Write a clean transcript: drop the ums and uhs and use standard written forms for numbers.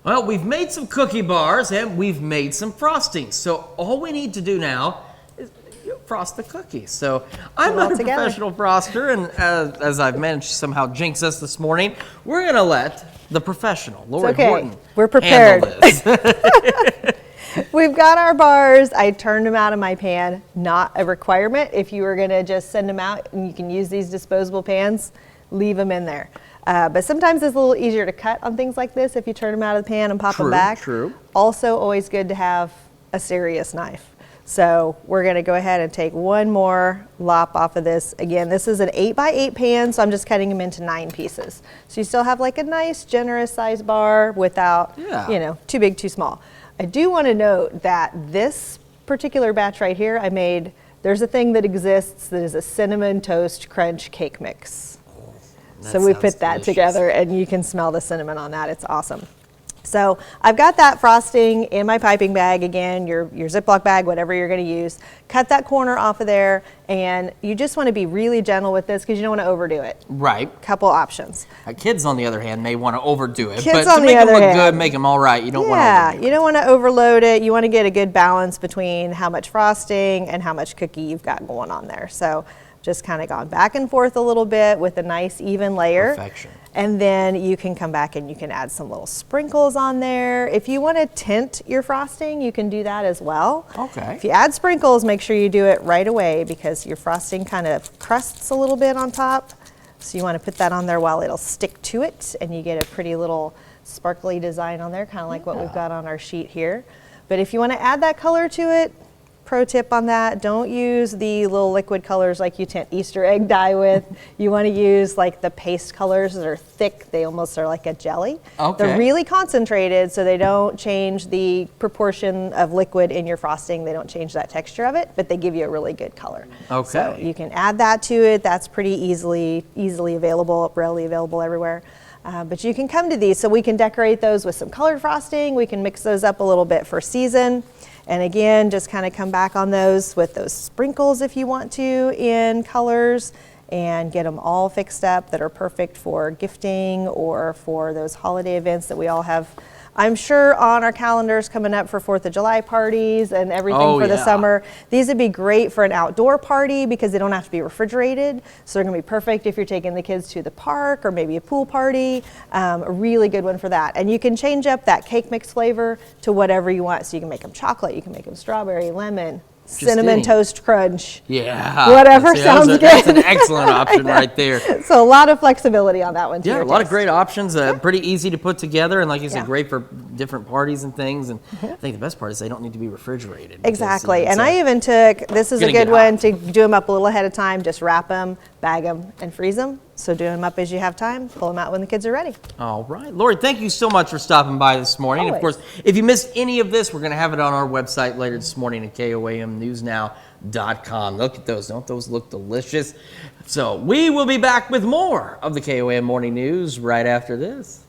Well, we've made some cookie bars and we've made some frostings. So all we need to do now is frost the cookies. So I'm not a professional froster, and as I've managed to somehow jinx us this morning, we're gonna let the professional, Lori Horton, we're prepared. handle this. We've got our bars. I turned them out of my pan. Not a requirement. If you were gonna just send them out and you can use these disposable pans, leave them in there. But sometimes it's a little easier to cut on things like this if you turn them out of the pan and pop them back. True. Also, always good to have a serious knife. So we're gonna go ahead and take one more lop off of this. Again, this is an 8x8 pan, so I'm just cutting them into 9 pieces. So you still have like a nice, generous size bar without, too big, too small. I do wanna note that this particular batch right here, there's a thing that exists that is a cinnamon toast crunch cake mix. So we put that together and you can smell the cinnamon on that. It's awesome. So I've got that frosting in my piping bag, again, your Ziploc bag, whatever you're gonna use. Cut that corner off of there, and you just wanna be really gentle with this because you don't wanna overdo it. Right. Couple options. Kids, on the other hand, may wanna overdo it, Kids but to on make the them other look hand, good, make them all right, you don't wanna overdo it. You don't wanna overload it. You wanna get a good balance between how much frosting and how much cookie you've got going on there. So just kind of gone back and forth a little bit with a nice even layer. Perfection. And then you can come back and you can add some little sprinkles on there. If you want to tint your frosting, you can do that as well. Okay. If you add sprinkles, make sure you do it right away because your frosting kind of crusts a little bit on top. So you want to put that on there while it'll stick to it, and you get a pretty little sparkly design on there, kind of like what we've got on our sheet here. But if you want to add that color to it, pro tip on that, don't use the little liquid colors like you tint Easter egg dye with. You want to use like the paste colors that are thick. They almost are like a jelly. Okay. They're really concentrated, so they don't change the proportion of liquid in your frosting. They don't change that texture of it, but they give you a really good color. Okay. So you can add that to it. That's pretty easily available, readily available everywhere. But you can come to these, so we can decorate those with some colored frosting. We can mix those up a little bit for season. And again, just kind of come back on those with those sprinkles if you want to in colors, and get them all fixed up that are perfect for gifting or for those holiday events that we all have, I'm sure, on our calendars coming up for 4th of July parties and everything for the summer. These would be great for an outdoor party because they don't have to be refrigerated. So they're gonna be perfect if you're taking the kids to the park or maybe a pool party. A really good one for that. And you can change up that cake mix flavor to whatever you want. So you can make them chocolate, you can make them strawberry, lemon, cinnamon toast crunch. Yeah. Whatever sounds good. That's an excellent option right there. So a lot of flexibility on that one too. Yeah, a lot of great options. Pretty easy to put together, and like you said, great for different parties and things. And I think the best part is they don't need to be refrigerated. Exactly. And I even took, this is a good one to do them up a little ahead of time. Just wrap them, bag them, and freeze them. So do them up as you have time. Pull them out when the kids are ready. All right. Lori, thank you so much for stopping by this morning. Always. Of course, if you missed any of this, we're going to have it on our website later this morning at KOAMnewsnow.com. Look at those. Don't those look delicious? So we will be back with more of the KOAM Morning News right after this.